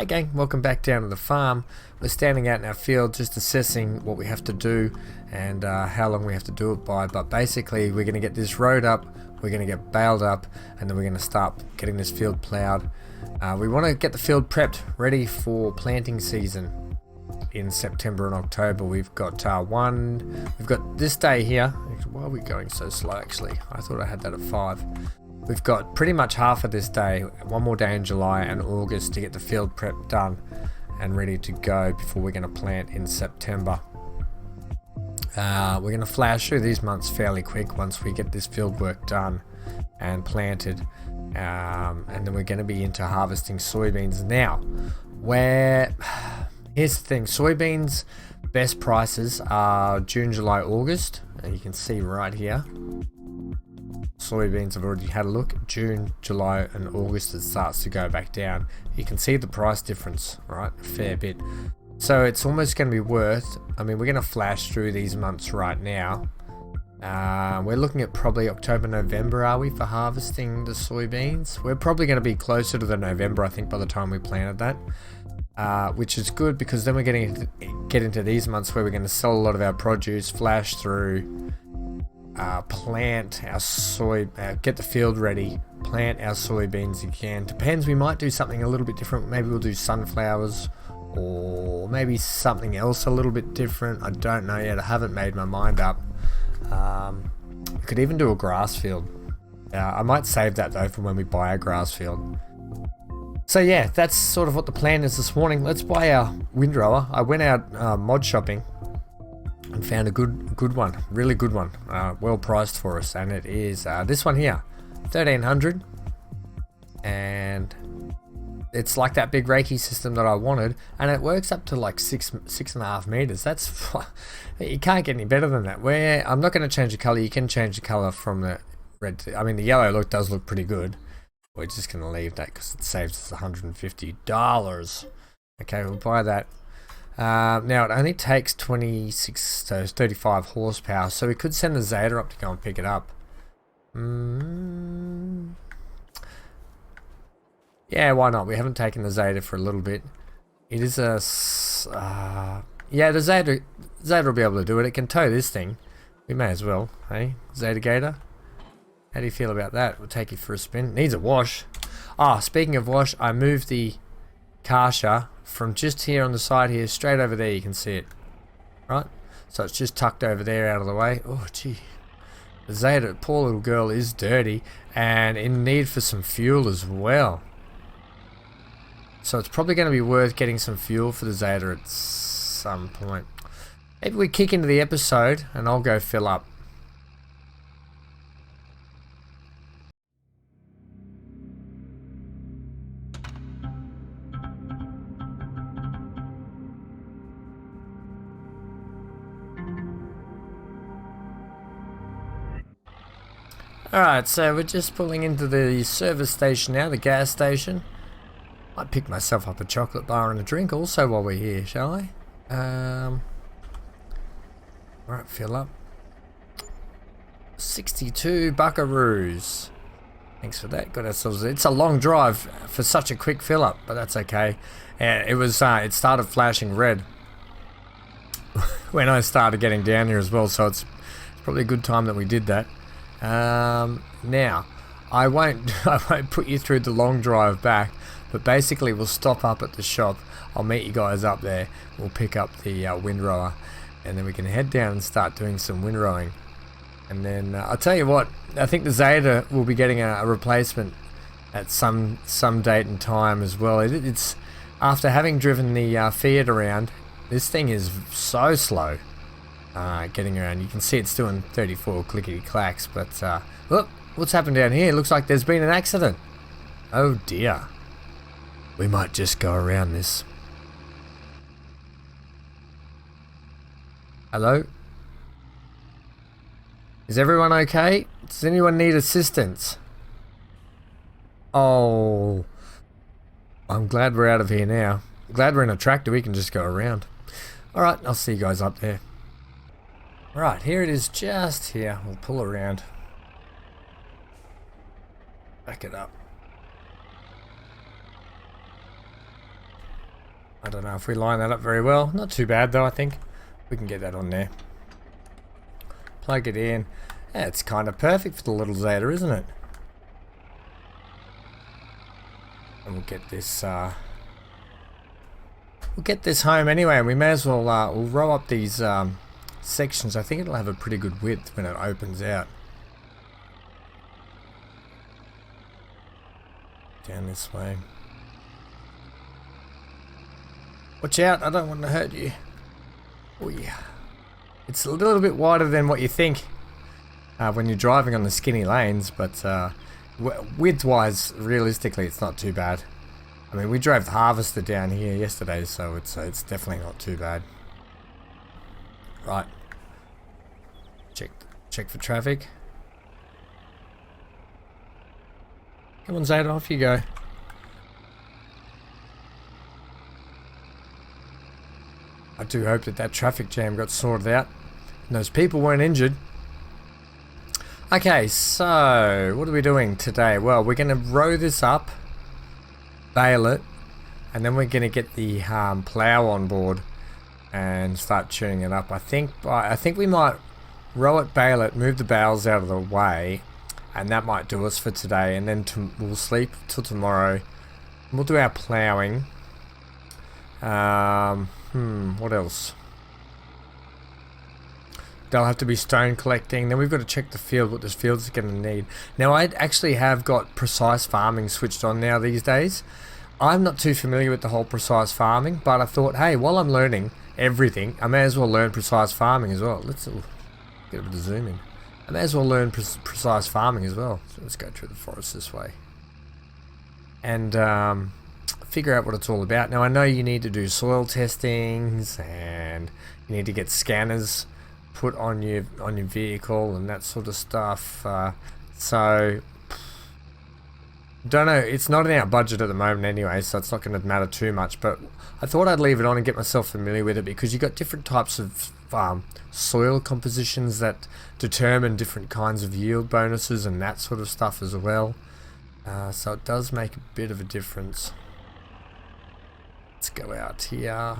Hey gang, welcome back down to the farm. We're standing out in our field just assessing what we have to do and how long we have to do it by, but basically we're going to get this road up, we're going to get baled up, and then we're going to start getting this field plowed. We want to get the field prepped, ready for planting season in September and October. We've got this day here. Why are we going so slow actually? I thought I had that at 5. We've got pretty much half of this day, one more day in July and August to get the field prep done and ready to go before we're going to plant in September. We're going to flash through these months fairly quick once we get this field work done and planted, and then we're going to be into harvesting soybeans now. Here's the thing, soybeans best prices are June, July, August, and you can see right here. Soybeans, I've already had a look. June, July and August it starts to go back down. You can see the price difference, right? A fair bit. So it's almost going to be worth, we're going to flash through these months right now. We're looking at probably October, November, are we, for harvesting the soybeans? We're probably going to be closer to the November, I think, by the time we planted that. Which is good because then we're get into these months where we're going to sell a lot of our produce, flash through, plant our get the field ready, plant our soybeans again. Depends, we might do something a little bit different. Maybe we'll do sunflowers or maybe something else a little bit different. I don't know yet, I haven't made my mind up. We could even do a grass field. I might save that though for when we buy a grass field. So yeah, that's sort of what the plan is this morning. Let's buy our windrower. I went out mod shopping and found a good one, really good one, well priced for us, and it is this one here, 1300, and it's like that big Reiki system that I wanted, and it works up to like 6.5 meters. That's you can't get any better than that. I'm not going to change the color. You can change the color from the red to, the yellow does look pretty good. We're just going to leave that because it saves us $150. Okay, we'll buy that. Now it only takes 26 to 35 horsepower, so we could send the Zetor up to go and pick it up. Yeah, why not? We haven't taken the Zetor for a little bit. It is a yeah, the Zetor will be able to do it. It can tow this thing. We may as well, hey, Zetor Gator. How do you feel about that? We'll take you for a spin. It needs a wash. Speaking of wash, I moved the KaWa from just here on the side here straight over there. You can see it, right? So it's just tucked over there out of the way. Oh gee, the Zetor, poor little girl, is dirty and in need for some fuel as well. So it's probably going to be worth getting some fuel for the Zetor at some point. Maybe we kick into the episode and I'll go fill up. Alright, so we're just pulling into the service station now, the gas station. Might pick myself up a chocolate bar and a drink also while we're here, shall I? Alright, fill up. 62 buckaroos. Thanks for that. Got ourselves. It's a long drive for such a quick fill up, but that's okay. It started flashing red when I started getting down here as well, so it's probably a good time that we did that. Now I won't put you through the long drive back, but basically we'll stop up at the shop. I'll meet you guys up there. We'll pick up the windrower and then we can head down and start doing some windrowing. And then I'll tell you what, I think the Zetor will be getting a replacement at some date and time as well. It's after having driven the Fiat around, this thing is so slow. Getting around. You can see it's doing 34 clickety clacks, but look what's happened down here. Looks like there's been an accident. Oh dear, we might just go around this. Hello, is everyone okay? Does anyone need assistance? Oh, I'm glad we're out of here now. Glad we're in a tractor, we can just go around. Alright, I'll see you guys up there. Right, here it is, just here. We'll pull around. Back it up. I don't know if we line that up very well. Not too bad though, I think. We can get that on there. Plug it in. Yeah, it's kind of perfect for the little Zetor, isn't it? And we'll get this home anyway, and we may as well we'll row up these sections. I think it'll have a pretty good width when it opens out. Down this way. Watch out, I don't want to hurt you. Oh yeah. It's a little bit wider than what you think when you're driving on the skinny lanes, but width-wise, realistically, it's not too bad. I mean, we drove the Harvester down here yesterday, so it's definitely not too bad. Right. Check for traffic. Come on, Zetor, off you go. I do hope that traffic jam got sorted out and those people weren't injured. Okay, so what are we doing today? Well, we're going to row this up, bale it, and then we're going to get the plow on board and start tuning it up. I think we might row it, bale it, move the bales out of the way, and that might do us for today. And then we'll sleep till tomorrow. We'll do our ploughing. What else? They'll have to be stone collecting. Then we've got to check the field, what this field's going to need. Now, I actually have got precise farming switched on now these days. I'm not too familiar with the whole precise farming, but I thought, hey, while I'm learning everything, I may as well learn precise farming as well. Let's get a bit of zoom in. I may as well learn precise farming as well. So let's go through the forest this way. And figure out what it's all about. Now I know you need to do soil testings and you need to get scanners put on your vehicle and that sort of stuff. So don't know, it's not in our budget at the moment anyway, so it's not going to matter too much, but I thought I'd leave it on and get myself familiar with it, because you've got different types of soil compositions that determine different kinds of yield bonuses and that sort of stuff as well. So it does make a bit of a difference. Let's go out here,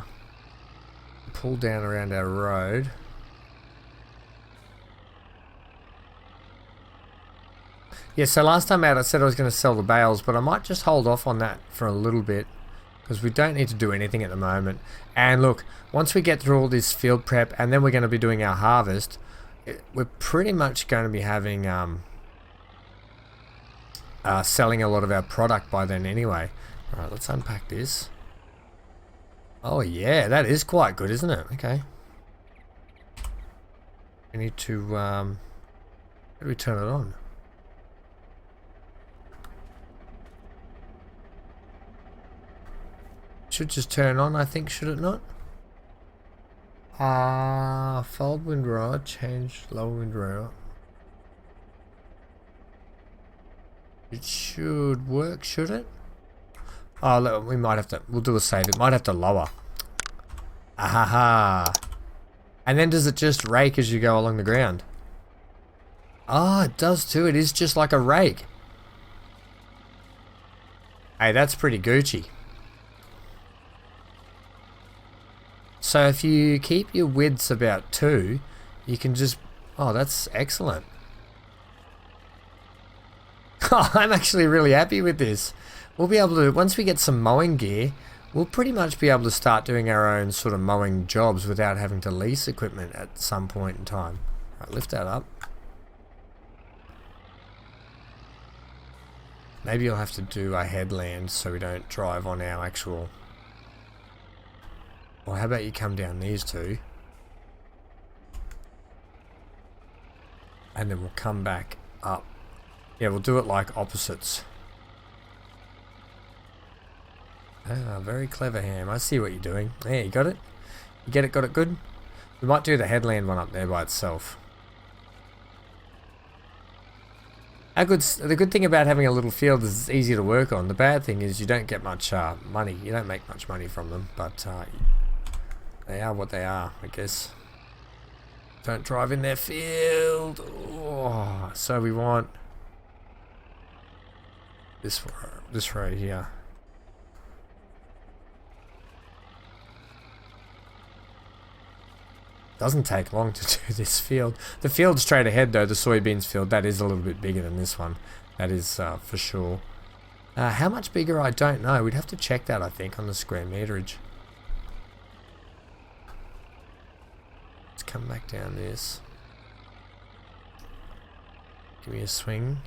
pull down around our road. Yeah, so last time out I said I was going to sell the bales, but I might just hold off on that for a little bit, because we don't need to do anything at the moment. And look, once we get through all this field prep and then we're going to be doing our harvest, we're pretty much going to be having selling a lot of our product by then anyway. Alright, let's unpack this. Oh yeah, that is quite good, isn't it? Okay. We need to how do we turn it on? Should just turn on, I think, should it not? Fold wind rod, change low wind rod. It should work, should it? Oh, look, we might have to, we'll do a save. It might have to lower. Ahaha. And then does it just rake as you go along the ground? Oh, it does too. It is just like a rake. Hey, that's pretty Gucci. So if you keep your widths about 2, you can just... Oh, that's excellent. Oh, I'm actually really happy with this. We'll be able to, once we get some mowing gear, we'll pretty much be able to start doing our own sort of mowing jobs without having to lease equipment at some point in time. Right, lift that up. Maybe you'll have to do a headland so we don't drive on our actual... Well, how about you come down these two? And then we'll come back up. Yeah, we'll do it like opposites. Ah, very clever, Ham. I see what you're doing. Yeah, you got it? You get it? Got it good? We might do the headland one up there by itself. The good thing about having a little field is it's easy to work on. The bad thing is you don't get much money. You don't make much money from them, but they are what they are, I guess. Don't drive in their field. Oh, so we want this road here. Doesn't take long to do this field. The field straight ahead though, the soybeans field, that is a little bit bigger than this one. That is for sure. How much bigger, I don't know. We'd have to check that, I think, on the square meterage. Let's come back down this. Give me a swing.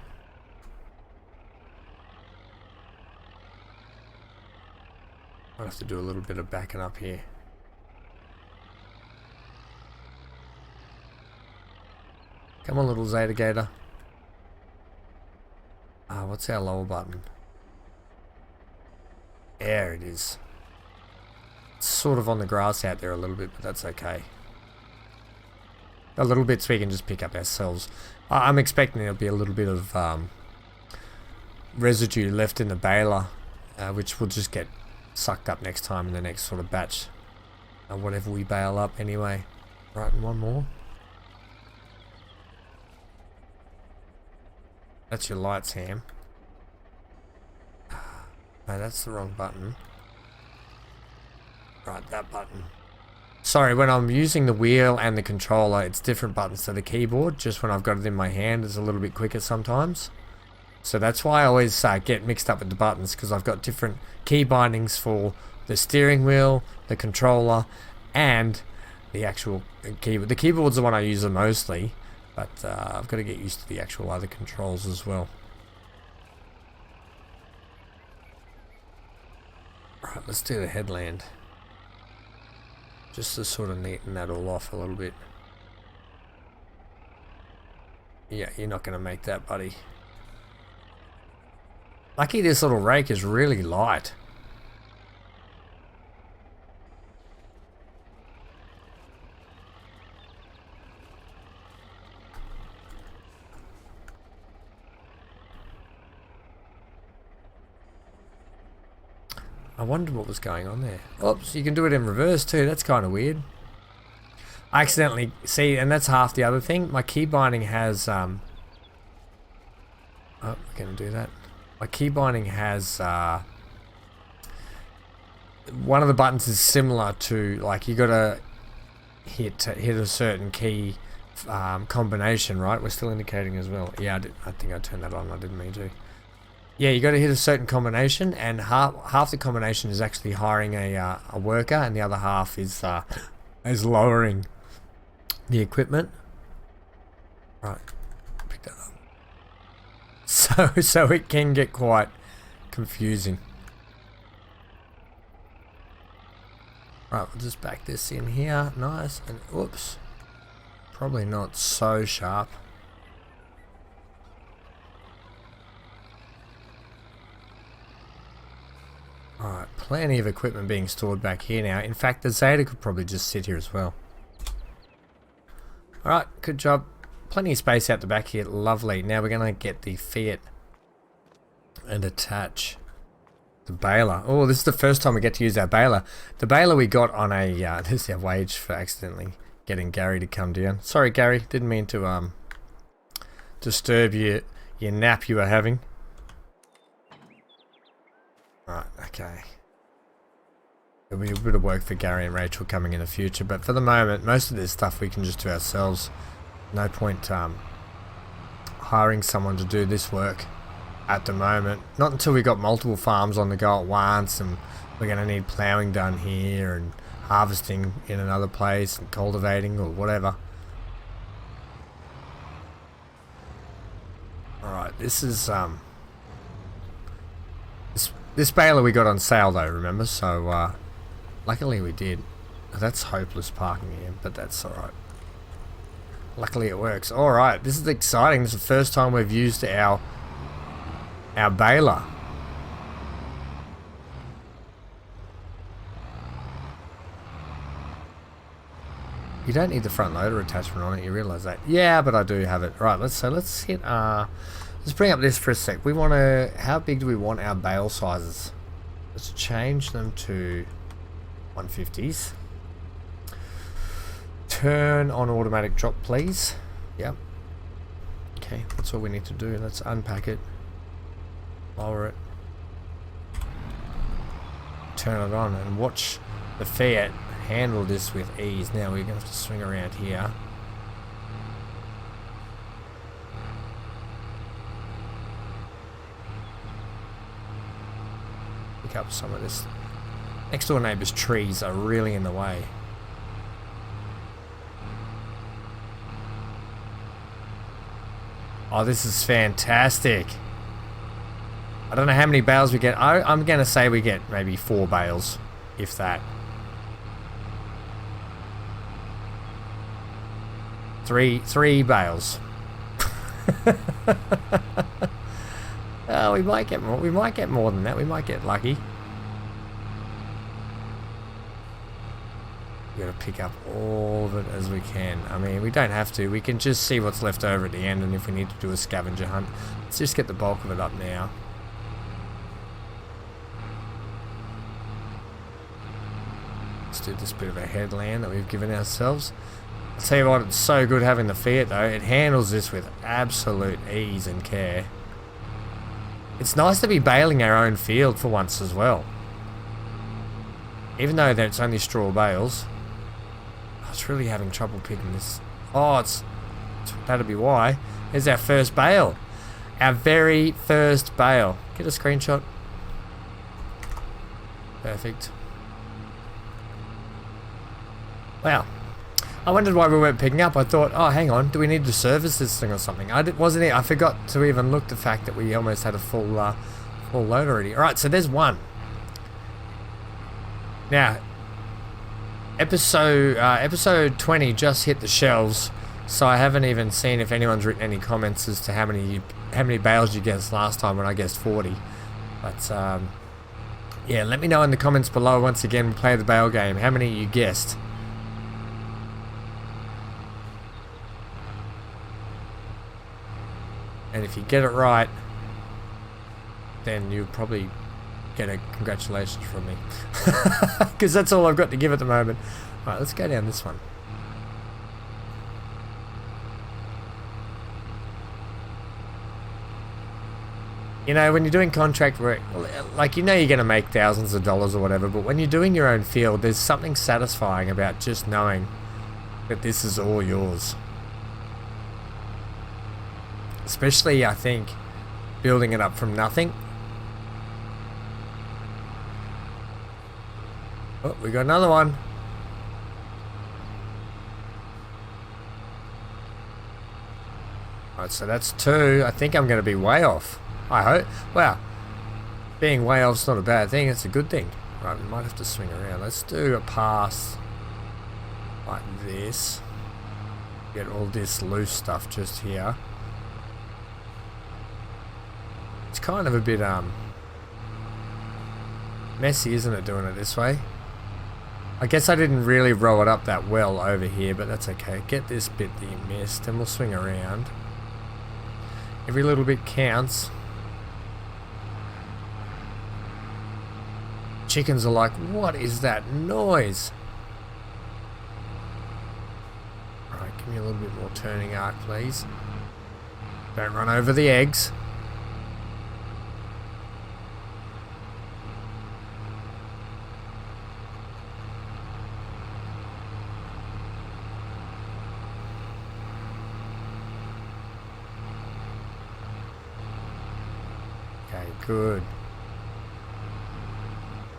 I'll have to do a little bit of backing up here. Come on, little Zeta Gator. What's our lower button? There it is. It's sort of on the grass out there a little bit, but that's okay. A little bit so we can just pick up ourselves. I'm expecting there'll be a little bit of residue left in the baler, which will just get sucked up next time in the next sort of batch. Whatever we bale up anyway. Right, and one more. That's your lights, Ham. No, that's the wrong button. Right, that button. Sorry, when I'm using the wheel and the controller, it's different buttons to the keyboard. Just when I've got it in my hand, it's a little bit quicker sometimes. So that's why I always get mixed up with the buttons, because I've got different key bindings for the steering wheel, the controller, and the actual keyboard. The keyboard's the one I use the mostly, but I've got to get used to the actual other controls as well. Right, let's do the headland. Just to sort of neaten that all off a little bit. Yeah, you're not going to make that, buddy. Lucky this little rake is really light. I wonder what was going on there. Oops, you can do it in reverse too. That's kind of weird. I accidentally, see, and that's half the other thing. My key binding has, oh, we're going to do that. My key binding has, one of the buttons is similar to, like, you got to hit a certain key combination, right? We're still indicating as well. Yeah, I think I turned that on. I didn't mean to. Yeah, you got to hit a certain combination, and half the combination is actually hiring a worker, and the other half is lowering the equipment. Right, pick that up. So it can get quite confusing. Right, we'll just back this in here, nice, and whoops, probably not so sharp. Alright, plenty of equipment being stored back here now. In fact, the Zeta could probably just sit here as well. Alright, good job. Plenty of space out the back here. Lovely. Now we're going to get the Fiat and attach the baler. Oh, this is the first time we get to use our baler. The baler we got on a... this is our wage for accidentally getting Gary to come down. Sorry, Gary. Didn't mean to disturb your nap you were having. Right, okay. There'll be a bit of work for Gary and Rachel coming in the future, but for the moment, most of this stuff we can just do ourselves. No point hiring someone to do this work at the moment. Not until we got multiple farms on the go at once, and we're going to need ploughing done here and harvesting in another place and cultivating or whatever. Alright, this is... This baler we got on sale though, remember? So, luckily we did. That's hopeless parking here, but that's alright. Luckily it works. Alright, this is exciting. This is the first time we've used our baler. You don't need the front loader attachment on it, you realise that? Yeah, but I do have it. Right, let's hit let's bring up this for a sec. We want to... How big do we want our bale sizes? Let's change them to 150s. Turn on automatic drop, please. Yep. Okay, that's all we need to do. Let's unpack it. Lower it. Turn it on and watch the Fiat handle this with ease. Now we're going to have to swing around here. Pick up some of this. Next door neighbour's trees are really in the way. Oh, this is fantastic. I don't know how many bales we get. I'm going to say we get maybe 4 bales, if that. 3 bales. Oh, we might get more. We might get more than that. We might get lucky. We've got to pick up all of it as we can. I mean, we don't have to. We can just see what's left over at the end, and if we need to do a scavenger hunt, let's just get the bulk of it up now. Let's do this bit of a headland that we've given ourselves. I'll tell you what, it's so good having the Fiat though. It handles this with absolute ease and care. It's nice to be baling our own field for once as well. Even though it's only straw bales. I was really having trouble picking this. Oh, that'll be why. There's our first bale. Our very first bale. Get a screenshot. Perfect. Wow. I wondered why we weren't picking up. I thought, oh, hang on, do we need to service this thing or something? I forgot to even look the fact that we almost had a full load already. All right, so there's one. Now, episode 20 just hit the shelves, so I haven't even seen if anyone's written any comments as to how many bales you guessed last time when I guessed 40. But yeah, let me know in the comments below. Once again, we play the bale game. How many you guessed? And if you get it right, then you'll probably get a congratulations from me. Because that's all I've got to give at the moment. Alright, let's go down this one. You know, when you're doing contract work, like, you know you're going to make thousands of dollars or whatever, but when you're doing your own field, there's something satisfying about just knowing that this is all yours. Especially, I think, building it up from nothing. Oh, we got another one. Alright, so that's 2. I think I'm going to be way off. I hope. Wow. Being way off's not a bad thing. It's a good thing. Right, we might have to swing around. Let's do a pass like this. Get all this loose stuff just here. It's kind of a bit messy, isn't it, doing it this way? I guess I didn't really roll it up that well over here, but that's okay. Get this bit that you missed, and we'll swing around. Every little bit counts. Chickens are like, what is that noise? Alright, give me a little bit more turning arc, please. Don't run over the eggs. Good.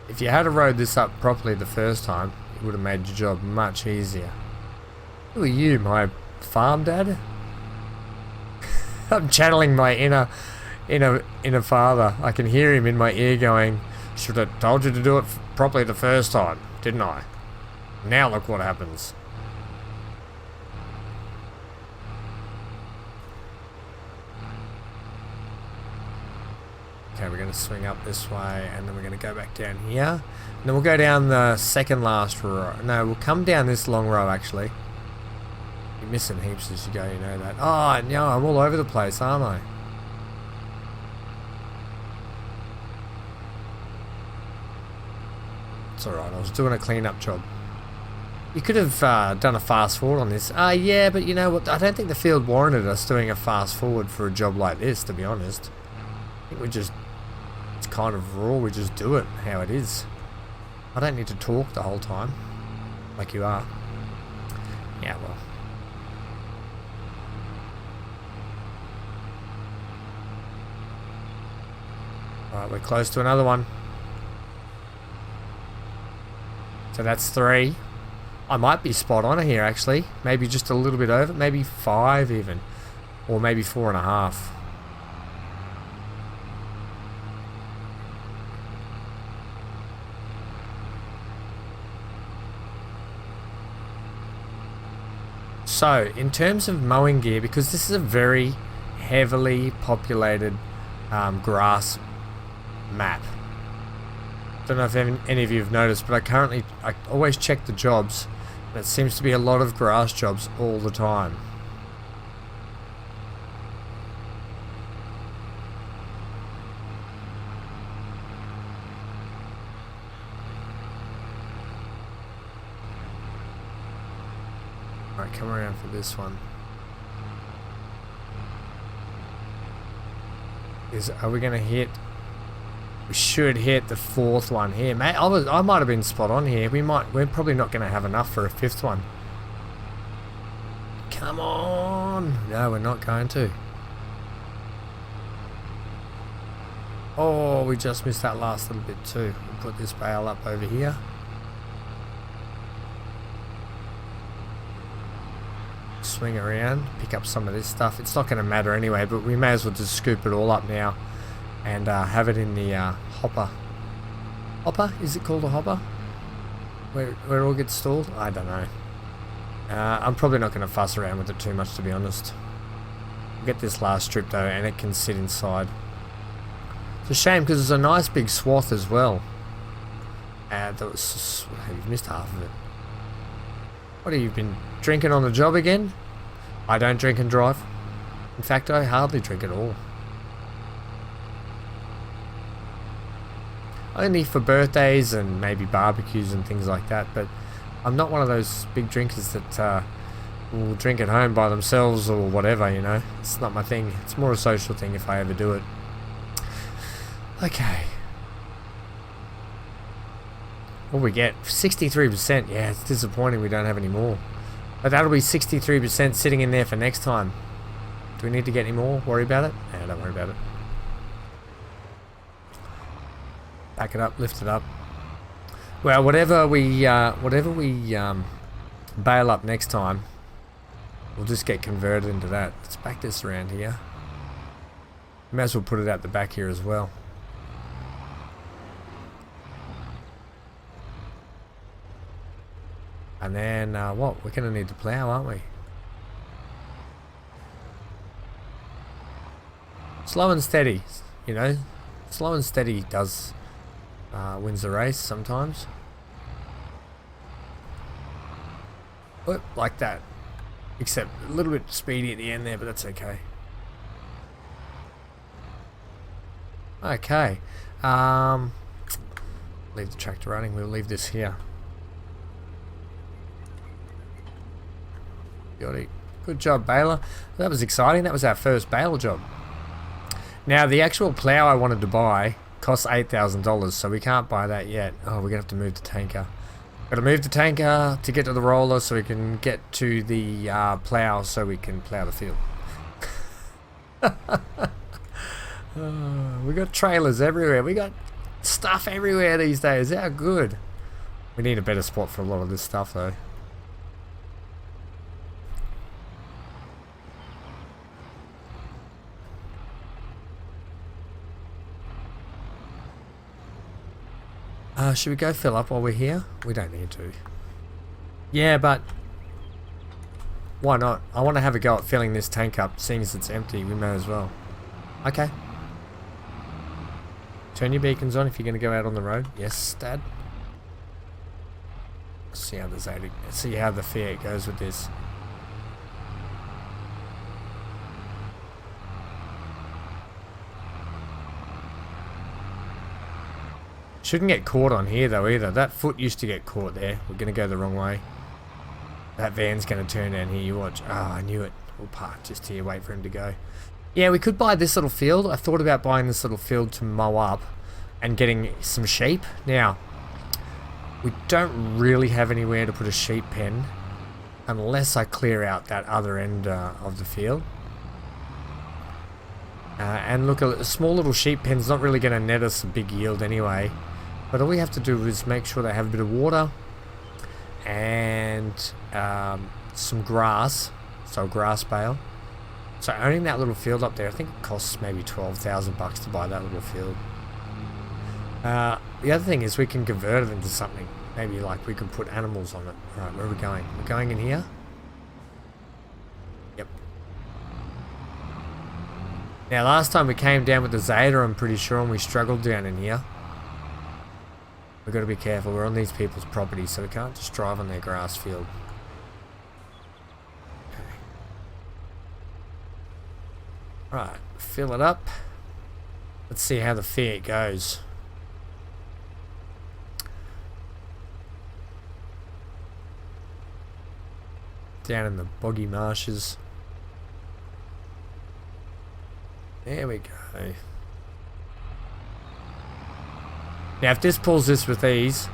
If you had rode this up properly the first time, it would have made your job much easier. Who are you, my farm dad? I'm channeling my inner father. I can hear him in my ear going, should have told you to do it properly the first time, didn't I? Now look what happens. Okay, we're going to swing up this way, and then we're going to go back down here. And then we'll go down the second last row. No, we'll come down this long row, actually. You're missing heaps as you go, you know that. Oh, no, I'm all over the place, aren't I? It's alright, I was doing a clean-up job. You could have done a fast forward on this. Yeah, but you know what? I don't think the field warranted us doing a fast forward for a job like this, to be honest. I think we just... It's kind of raw, we just do it how it is. I don't need to talk the whole time. like you are. Yeah, well. Alright, we're close to another one. So that's 3. I might be spot on here actually. Maybe just a little bit over. Maybe 5 even. Or maybe 4.5. So, in terms of mowing gear, because this is a very heavily populated grass map. Don't know if any of you have noticed, but I always check the jobs. And it seems to be a lot of grass jobs all the time. Alright, come around for this one. Are we gonna hit? We should hit the 4th one here, mate. I might have been spot on here. We're probably not gonna have enough for a 5th one. Come on! No, we're not going to. Oh, we just missed that last little bit too. We'll put this bale up over here. Swing around, pick up some of this stuff. It's not going to matter anyway, but we may as well just scoop it all up now and have it in the hopper. Hopper? Is it called a hopper? Where it all gets stored? I don't know. I'm probably not going to fuss around with it too much, to be honest. We'll get this last strip though, and it can sit inside. It's a shame because it's a nice big swath as well. You've missed half of it. What have you been drinking on the job again? I don't drink and drive. In fact, I hardly drink at all. Only for birthdays and maybe barbecues and things like that, but I'm not one of those big drinkers that will drink at home by themselves or whatever, you know. It's not my thing. It's more a social thing if I ever do it. Okay. What we get? 63%. Yeah, it's disappointing we don't have any more. But that'll be 63% sitting in there for next time. Do we need to get any more? Worry about it? Nah, don't worry about it. Back it up, lift it up. Well, whatever we bail up next time, we'll just get converted into that. Let's back this around here. May as well put it out the back here as well. And then, what? We're going to need to plow, aren't we? Slow and steady, you know. Slow and steady does wins the race sometimes. Whoop, like that. Except a little bit speedy at the end there, but that's okay. Okay. Leave the tractor running. We'll leave this here. Good job, baler. That was exciting. That was our first baler job. Now, the actual plow I wanted to buy costs $8,000, so we can't buy that yet. Oh, we're going to have to move the tanker. Got to move the tanker to get to the roller so we can get to the plow so we can plow the field. We got trailers everywhere. We got stuff everywhere these days. How good. We need a better spot for a lot of this stuff, though. Should we go fill up while we're here? We don't need to. Yeah, but why not? I want to have a go at filling this tank up. Seeing as it's empty, we may as well. Okay. Turn your beacons on if you're going to go out on the road. Yes, Dad. See how the Fiat goes with this. Shouldn't get caught on here though either. That foot used to get caught there. We're going to go the wrong way. That van's going to turn down here. You watch. Ah, I knew it. We'll park just here. Wait for him to go. Yeah, we could buy this little field. I thought about buying this little field to mow up and getting some sheep. Now, We don't really have anywhere to put a sheep pen unless I clear out that other end of the field. And look, a small little sheep pen's not really going to net us a big yield anyway. But all we have to do is make sure they have a bit of water and some grass, so a grass bale. So owning that little field up there, I think it costs maybe 12,000 bucks to buy that little field. The other thing is we can convert it into something. Maybe like we can put animals on it. Right, where are we going? We're going in here? Yep. Now last time we came down with the Zetor, I'm pretty sure, and we struggled down in here. We've got to be careful. We're on these people's property, so we can't just drive on their grass field. Okay. Right, fill it up. Let's see how the field goes. Down in the boggy marshes. There we go. Now if this pulls this with ease,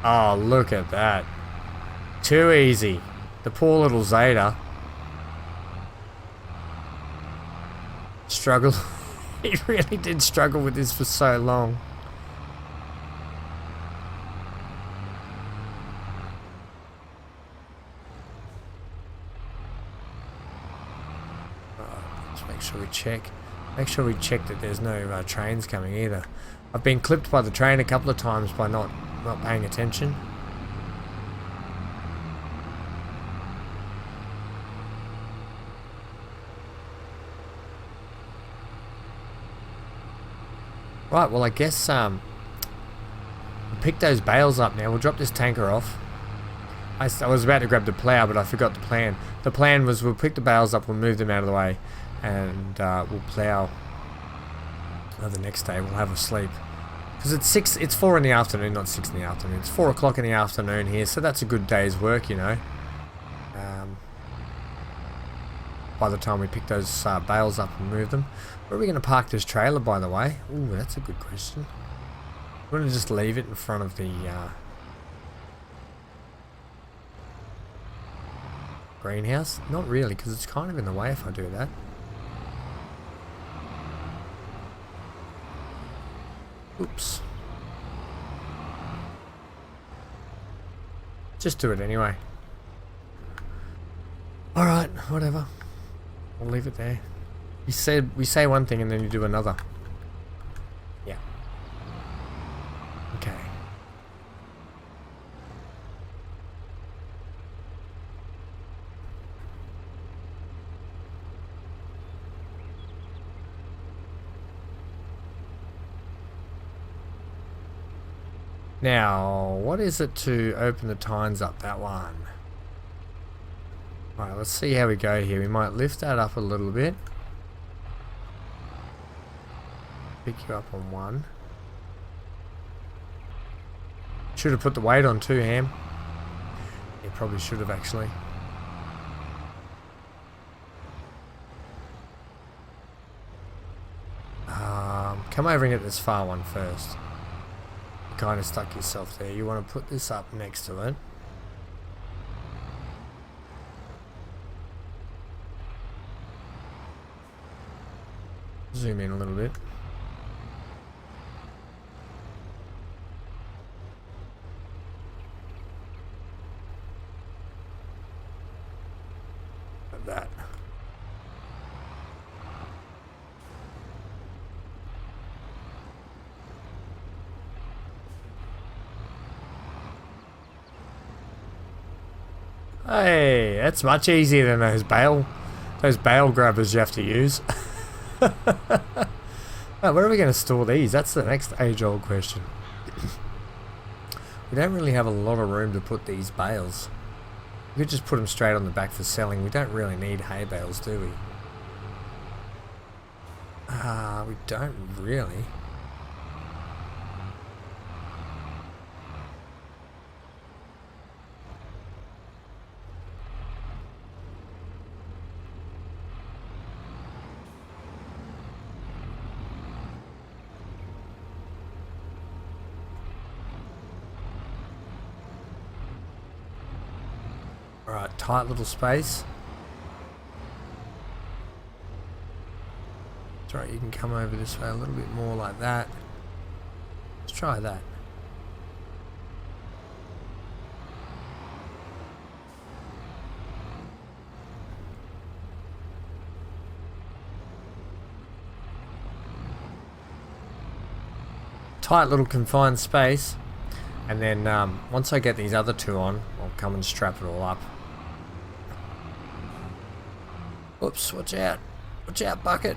oh look at that. Too easy. The poor little Zetor struggled. He really did struggle with this for so long. Let's make sure we check. Make sure we check that there's no trains coming either. I've been clipped by the train a couple of times by not paying attention. Right, well I guess we'll pick those bales up now. We'll drop this tanker off. I was about to grab the plow, but I forgot the plan. The plan was we'll pick the bales up, we'll move them out of the way, and we'll plow the next day. We'll have a sleep. Because it's 4 in the afternoon, not 6 in the afternoon. It's 4 o'clock in the afternoon here, so that's a good day's work, you know. By the time we pick those bales up and move them. Where are we going to park this trailer, by the way? Ooh, that's a good question. We're going to just leave it in front of the greenhouse? Not really, because it's kind of in the way if I do that. Oops. Just do it anyway. Alright, whatever. We'll leave it there. We say one thing and then you do another. Yeah. Okay. Now, what is it to open the tines up? That one. Alright, let's see how we go here. We might lift that up a little bit. Pick you up on one. Should have put the weight on too, Ham. Yeah, probably should have actually. Come over and get this far one first. You kind of stuck yourself there. You want to put this up next to it. Zoom in a little bit. Like that. Hey, that's much easier than those bale grabbers you have to use. Oh, where are we going to store these? That's the next age-old question. We don't really have a lot of room to put these bales. We could just put them straight on the back for selling. We don't really need hay bales, do we? We don't really. Alright, tight little space. That's right, you can come over this way a little bit more like that. Let's try that. Tight little confined space, and then once I get these other two on, I'll come and strap it all up. Oops, watch out, bucket.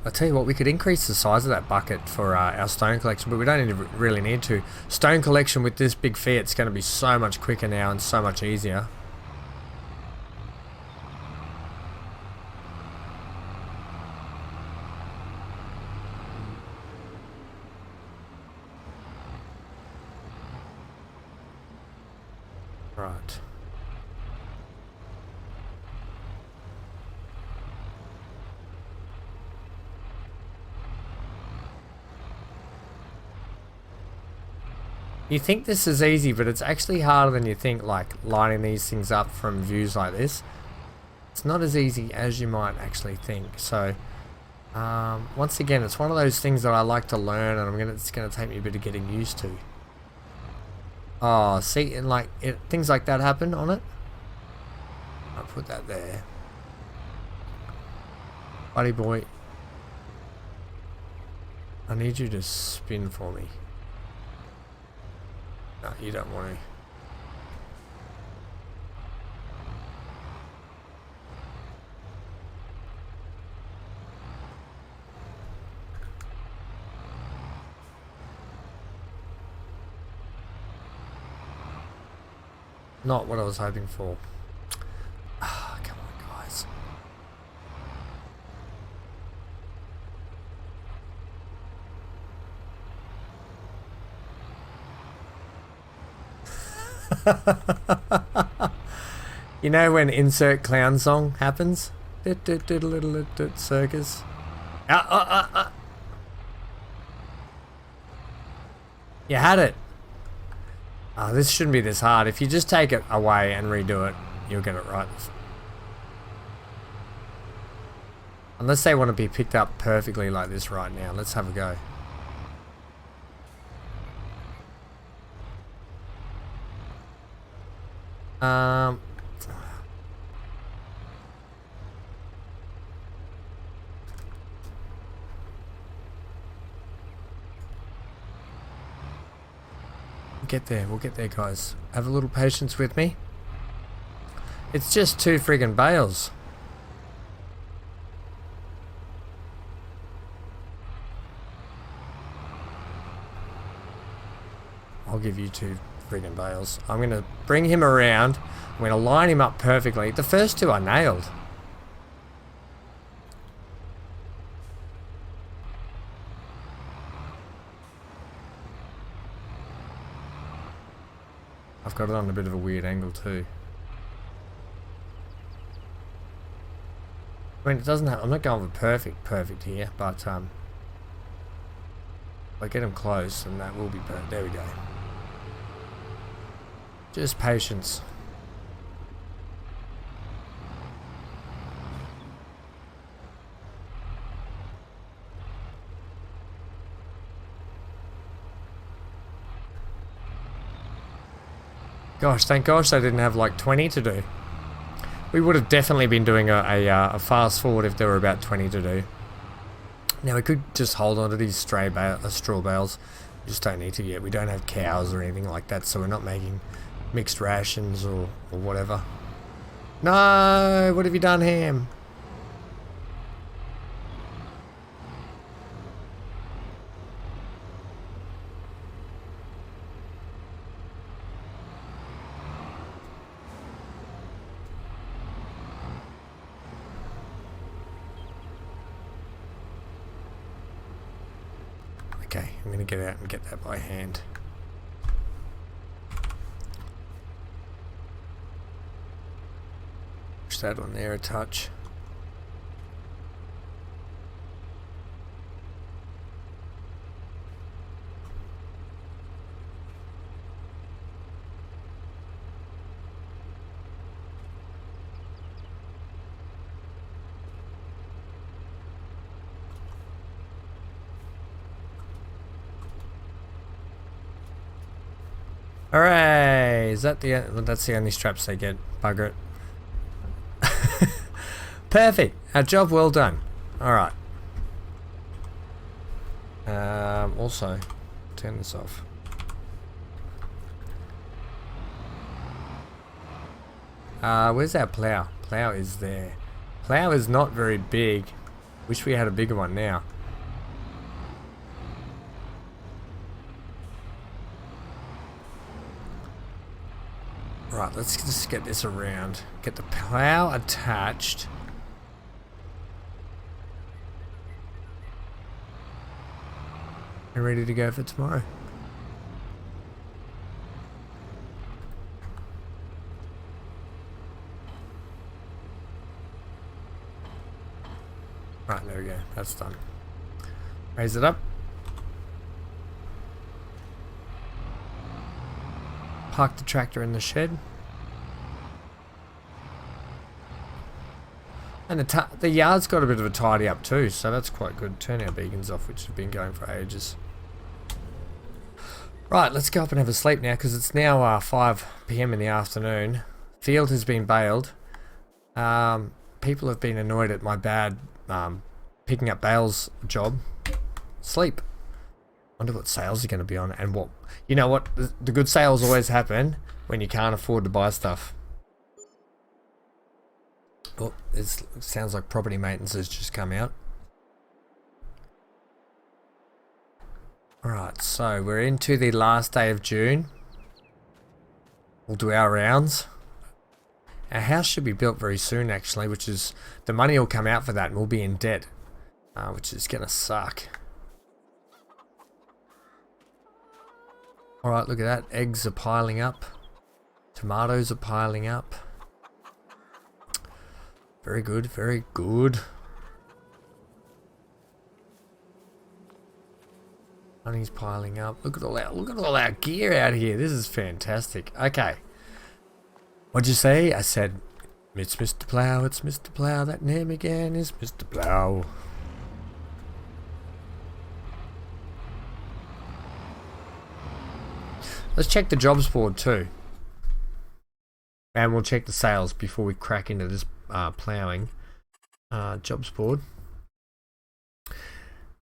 I tell you what, we could increase the size of that bucket for our stone collection, but we don't really need to. Stone collection with this big Fiat's going to be so much quicker now and so much easier. Right. You think this is easy, but it's actually harder than you think, like lining these things up from views like this. It's not as easy as you might actually think. So, once again, it's one of those things that I like to learn, and it's gonna take me a bit of getting used to. Oh, see, and like things like that happen on it. I'll put that there, buddy boy. I need you to spin for me. No, you don't want to. Not what I was hoping for. Ah, come on, guys. You know when insert clown song happens? Circus. You had it. Oh, this shouldn't be this hard. If you just take it away and redo it, you'll get it right. Unless they want to be picked up perfectly like this right now. Let's have a go. We'll get there, guys. Have a little patience with me. It's just 2 friggin' bales. I'll give you 2 friggin' bales. I'm gonna bring him around. I'm gonna line him up perfectly. The first 2 I nailed. I've got it on a bit of a weird angle too. I mean, it doesn't have, I'm not going for perfect here, but if I get him close, and that will be perfect. There we go. Just patience. Gosh, thank gosh they didn't have like 20 to do. We would have definitely been doing a fast forward if there were about 20 to do. Now we could just hold on to these straw bales. We just don't need to yet. We don't have cows or anything like that, so we're not making mixed rations or whatever. No, what have you done, Ham? Okay, I'm going to get out and get that by hand. Push that on there a touch. Hooray! Is that the... Well, that's the only straps they get. Bugger it. Perfect! Our job well done. Alright. Also, turn this off. Where's our plow? Plow is there. Plow is not very big. Wish we had a bigger one now. Right, let's just get this around. Get the plow attached. And ready to go for tomorrow. Right, there we go. That's done. Raise it up. Park the tractor in the shed. And the yard's got a bit of a tidy up too, so that's quite good. Turn our beacons off, which have been going for ages. Right, let's go up and have a sleep now, because it's now 5 PM in the afternoon. Field has been baled. People have been annoyed at my bad picking up bales job. Sleep. Wonder what sales are going to be on, and what, you know what, the good sales always happen when you can't afford to buy stuff. Oh, it sounds like property maintenance has just come out. Alright, so we're into the last day of June. We'll do our rounds. Our house should be built very soon actually, which is, the money will come out for that and we'll be in debt, which is gonna suck. Alright, look at that. Eggs are piling up. Tomatoes are piling up. Very good, very good. Honey's piling up. Look at all our gear out here. This is fantastic. Okay. What'd you say? I said, it's Mr. Plow, it's Mr. Plow. That name again is Mr. Plow. Let's check the jobs board too. And we'll check the sales before we crack into this ploughing. Jobs board.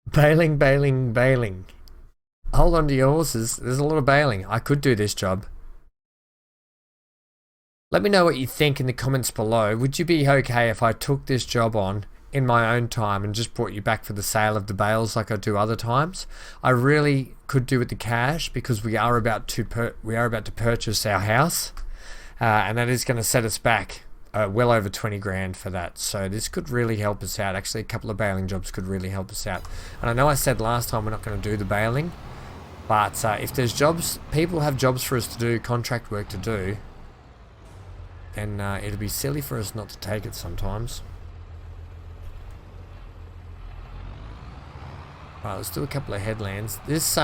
Baling, baling, baling. Hold on to your horses. There's a lot of baling. I could do this job. Let me know what you think in the comments below. Would you be okay if I took this job on in my own time and just brought you back for the sale of the bales like I do other times? I really could do with the cash because we are about to purchase our house, and that is going to set us back well over 20 grand for that. So this could really help us out. Actually, a couple of baling jobs could really help us out. And I know I said last time we're not going to do the baling, but if there's jobs, people have jobs for us to do, contract work to do, then it'd be silly for us not to take it sometimes. Right, let's do a couple of headlands. This,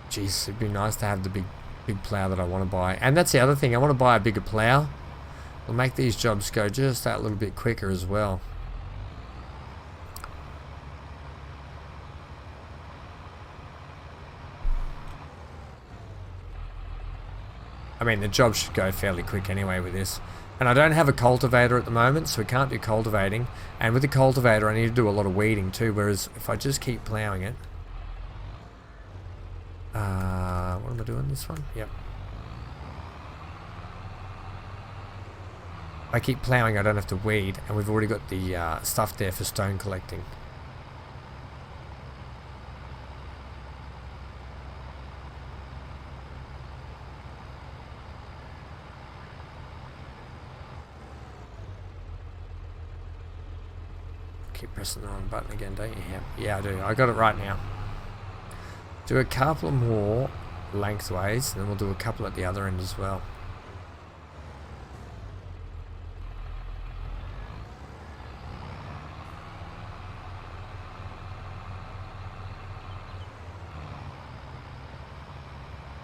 geez, it'd be nice to have the big plow that I want to buy. And that's the other thing, I want to buy a bigger plow. It'll make these jobs go just that little bit quicker as well. I mean, the job should go fairly quick anyway with this. And I don't have a cultivator at the moment, so we can't do cultivating. And with the cultivator, I need to do a lot of weeding too, whereas if I just keep ploughing it... what am I doing, this one? Yep. If I keep ploughing, I don't have to weed, and we've already got the stuff there for stone collecting. Keep pressing the wrong button again, don't you? Yeah, I do. I got it right now. Do a couple more lengthways, and then we'll do a couple at the other end as well.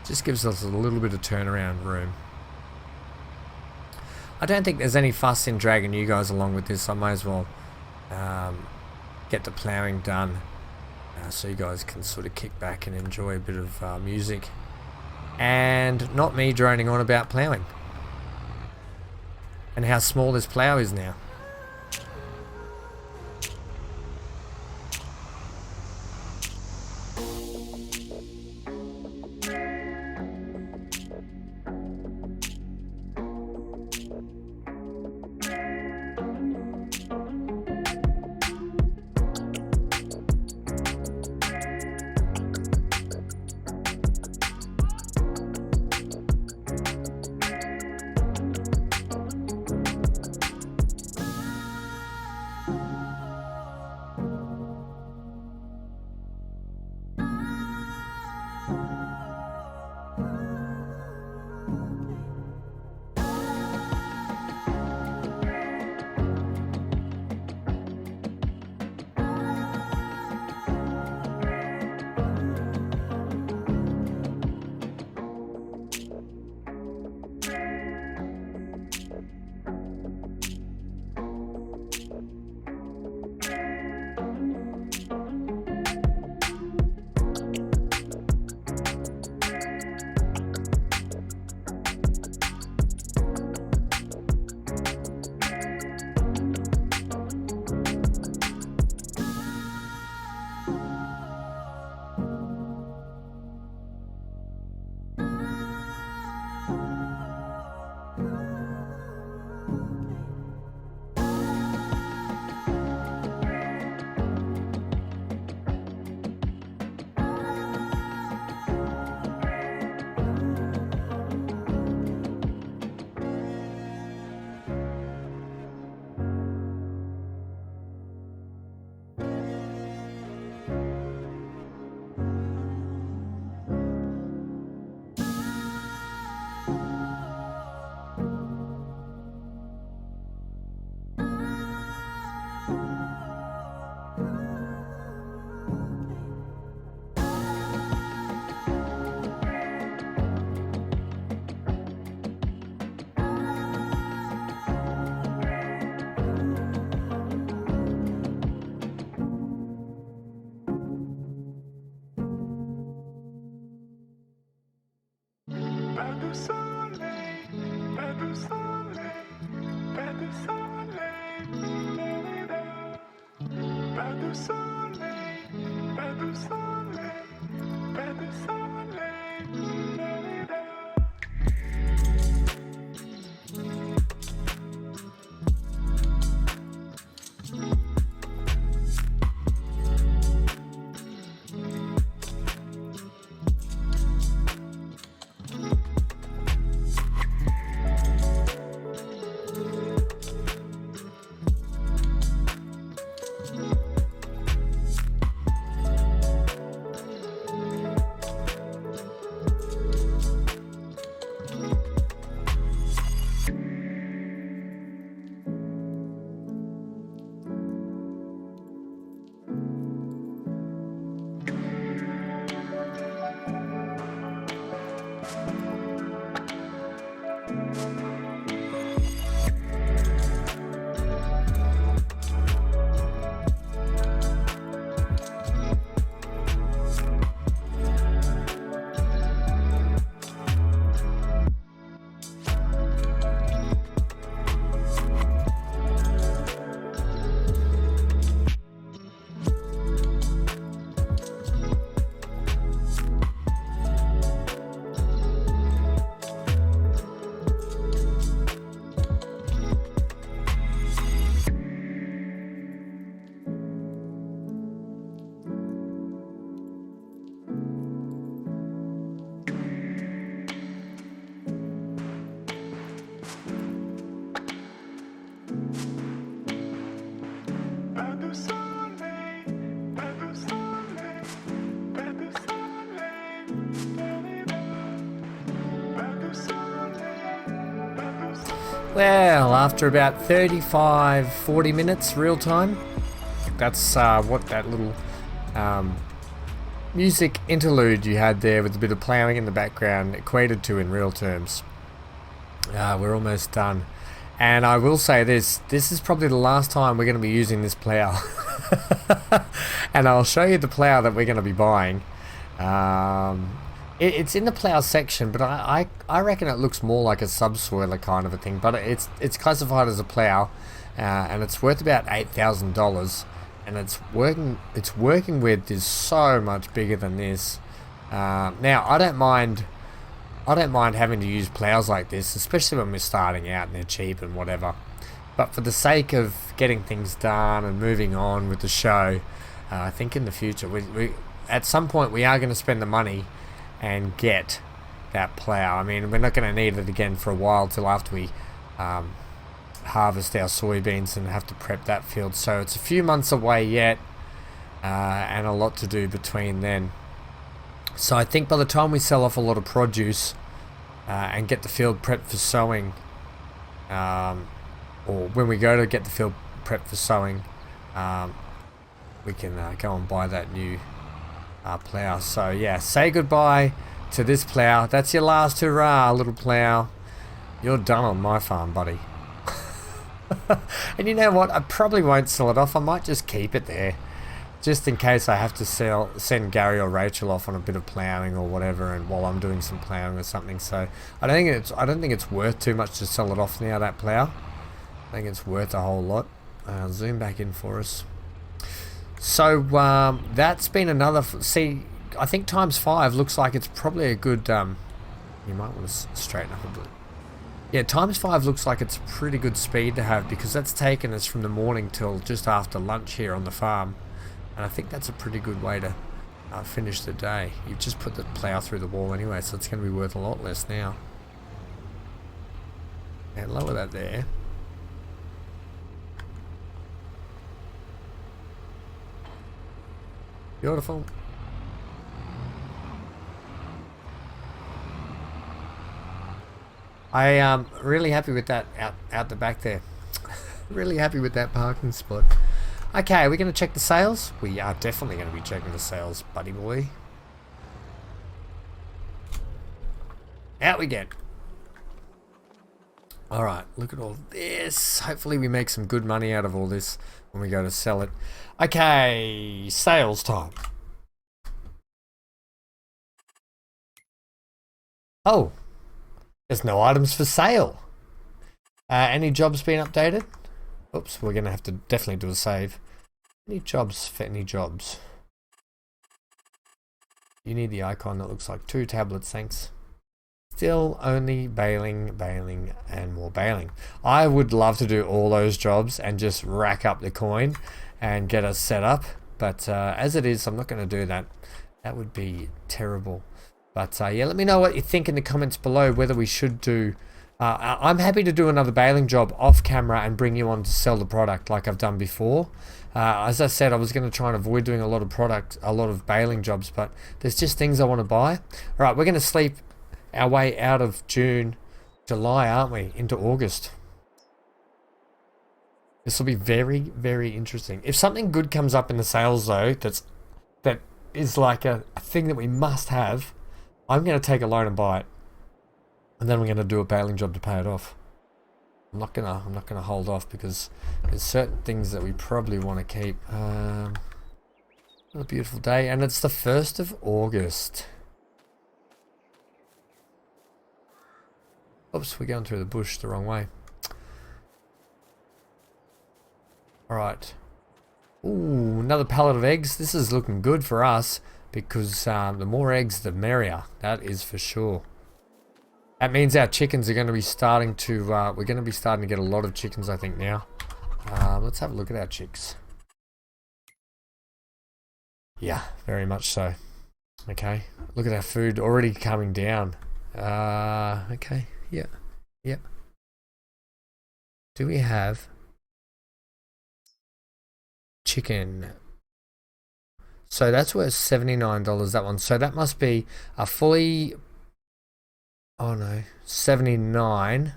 Just gives us a little bit of turnaround room. I don't think there's any fuss in dragging you guys along with this. I might as well get the ploughing done so you guys can sort of kick back and enjoy a bit of music. and not me droning on about ploughing and how small this plough is now. Well, after about 35-40 minutes real time, that's what that little music interlude you had there with a bit of ploughing in the background equated to in real terms. We're almost done. And I will say this is probably the last time we're going to be using this plough. And I'll show you the plough that we're going to be buying It's in the plow section, but I reckon it looks more like a subsoiler kind of a thing. But it's classified as a plow, and it's worth about $8,000, and it's working with is so much bigger than this. Now I don't mind having to use plows like this, especially when we're starting out and they're cheap and whatever. But for the sake of getting things done and moving on with the show, I think in the future we at some point we are going to spend the money and get that plow. I mean, we're not going to need it again for a while till after we harvest our soybeans and have to prep that field. So it's a few months away yet, and a lot to do between then. So I think by the time we sell off a lot of produce and get the field prepped for sowing, or when we go to get the field prepped for sowing, we can go and buy that new plow. So yeah, say goodbye to this plow. That's your last hurrah, little plow. You're done on my farm, buddy. And you know what? I probably won't sell it off. I might just keep it there, just in case I have to send Gary or Rachel off on a bit of plowing or whatever, and while I'm doing some plowing or something. So I don't think it's worth too much to sell it off now, that plow. I think it's worth a whole lot. I'll zoom back in for us. So that's been another. See, I think ×5 looks like it's probably a good. You might want to straighten up a bit. Yeah, ×5 looks like it's a pretty good speed to have, because that's taken us from the morning till just after lunch here on the farm. And I think that's a pretty good way to finish the day. You've just put the plow through the wall anyway, so it's going to be worth a lot less now. And lower that there. Beautiful. I am really happy with that out the back there. Really happy with that parking spot. Okay, we're going to check the sales. We are definitely going to be checking the sales, buddy boy. Out we get. Alright, look at all this. Hopefully we make some good money out of all this when we go to sell it. Okay, sales time. Oh, there's no items for sale. Any jobs been updated? Oops, we're going to have to definitely do a save. Any jobs for any jobs? You need the icon that looks like 2 tablets, thanks. Still only baling, and more baling. I would love to do all those jobs and just rack up the coin and get us set up. But as it is, I'm not going to do that. That would be terrible. But yeah, let me know what you think in the comments below, whether we should do... I'm happy to do another baling job off camera and bring you on to sell the product like I've done before. As I said, I was going to try and avoid doing a lot of baling jobs, but there's just things I want to buy. Alright, we're going to sleep our way out of July, aren't we? Into August. This will be very, very interesting. If something good comes up in the sales though, that is like a thing that we must have, I'm going to take a loan and buy it. And then we're going to do a baling job to pay it off. I'm not gonna hold off, because there's certain things that we probably want to keep. A beautiful day, and it's the 1st of August. Oops, we're going through the bush the wrong way. Alright. Ooh, another pallet of eggs. This is looking good for us, because the more eggs the merrier. That is for sure. That means our chickens are going to be starting to, we're going to be starting to get a lot of chickens, I think, now. Let's have a look at our chicks. Yeah, very much so. Okay, look at our food already coming down. Okay, yeah. Do we have chicken? So that's worth $79, that one. So that must be a fully... Oh no, 79.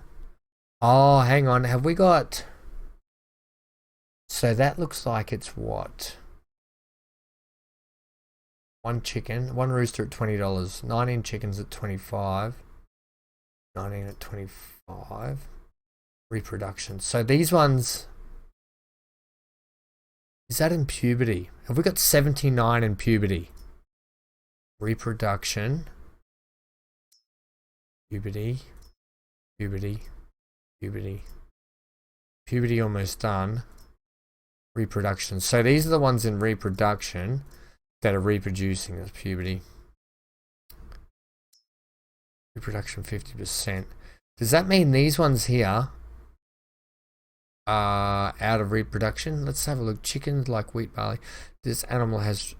Oh, hang on, have we got... So that looks like it's what? One chicken, one rooster at $20, 19 chickens at 25, 19 at 25, reproduction. So these ones, is that in puberty? Have we got 79 in puberty? Reproduction. Puberty. Puberty. Puberty. Puberty almost done. Reproduction. So these are the ones in reproduction that are reproducing. That's puberty. Reproduction 50%. Does that mean these ones here are out of reproduction? Let's have a look. Chickens like wheat, barley. This animal has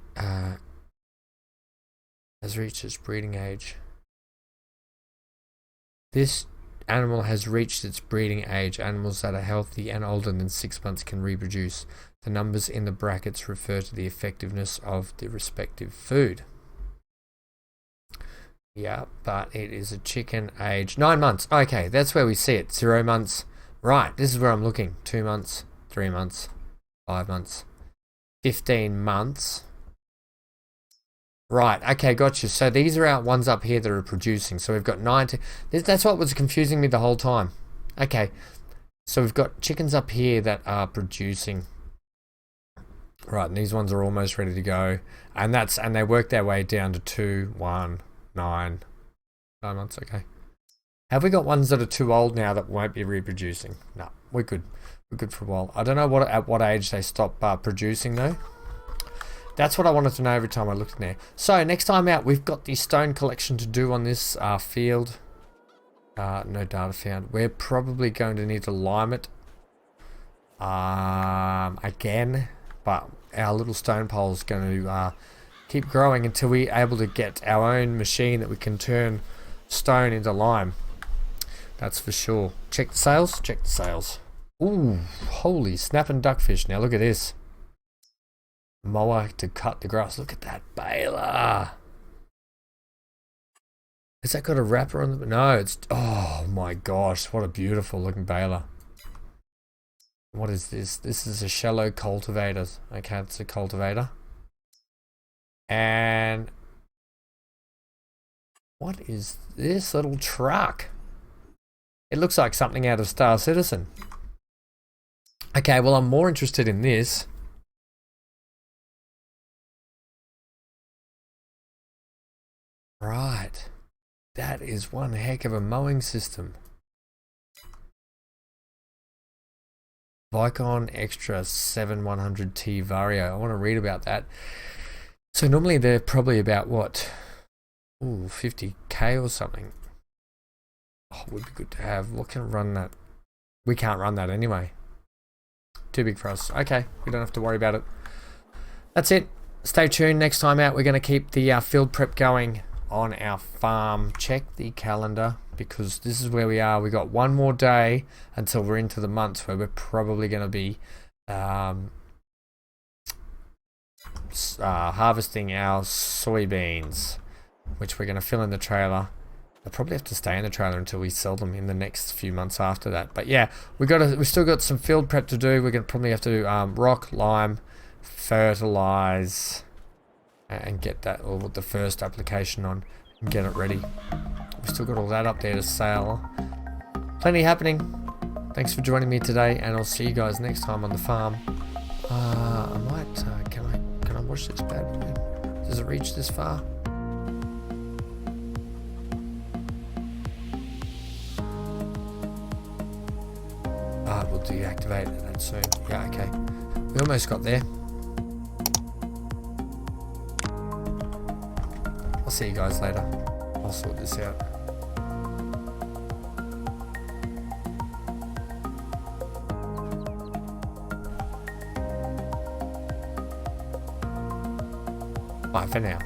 reached its breeding age. This animal has reached its breeding age. Animals that are healthy and older than 6 months can reproduce. The numbers in the brackets refer to the effectiveness of the respective food. Yeah, but it is a chicken age 9 months. Okay, that's where we see it. 0 months. Right, this is where I'm looking. 2 months, 3 months, 5 months, 15 months. Right, okay, gotcha. So these are our ones up here that are producing. So we've got 90. That's what was confusing me the whole time. Okay, so we've got chickens up here that are producing. Right, and these ones are almost ready to go. And they work their way down to 2, 1, 9 months, okay. Have we got ones that are too old now that won't be reproducing? No, we're good. We're good for a while. I don't know at what age they stop producing though. That's what I wanted to know every time I looked in there. So next time out, we've got the stone collection to do on this field. No data found. We're probably going to need to lime it again, but our little stone pole is going to keep growing until we're able to get our own machine that we can turn stone into lime. That's for sure. Check the sails. Check the sails. Ooh, holy snapping duckfish. Now look at this. Mower to cut the grass. Look at that baler. Has that got a wrapper on the... No, it's... Oh my gosh, what a beautiful looking baler. What is this? This is a shallow cultivator. Okay, it's a cultivator. And... what is this little truck? It looks like something out of Star Citizen. Okay, well I'm more interested in this. Right. That is one heck of a mowing system. Vicon Extra 7100T Vario. I want to read about that. So normally they're probably about what? Ooh, 50k or something. Oh, would be good to have. What can run that? We can't run that anyway. Too big for us. Okay, we don't have to worry about it. That's it. Stay tuned. Next time out, we're going to keep the field prep going on our farm. Check the calendar because this is where we are. We got one more day until we're into the months where we're probably going to be harvesting our soybeans, which we're going to fill in the trailer. They'll probably have to stay in the trailer until we sell them in the next few months after that. But yeah, we still got some field prep to do. We're going to probably have to rock, lime, fertilize, and get that, or the first application on, and get it ready. We've still got all that up there to sell. Plenty happening. Thanks for joining me today, and I'll see you guys next time on the farm. I might, can I watch this bad boy? Does it reach this far? We'll deactivate that soon. Yeah, okay. We almost got there. I'll see you guys later. I'll sort this out. Bye for now.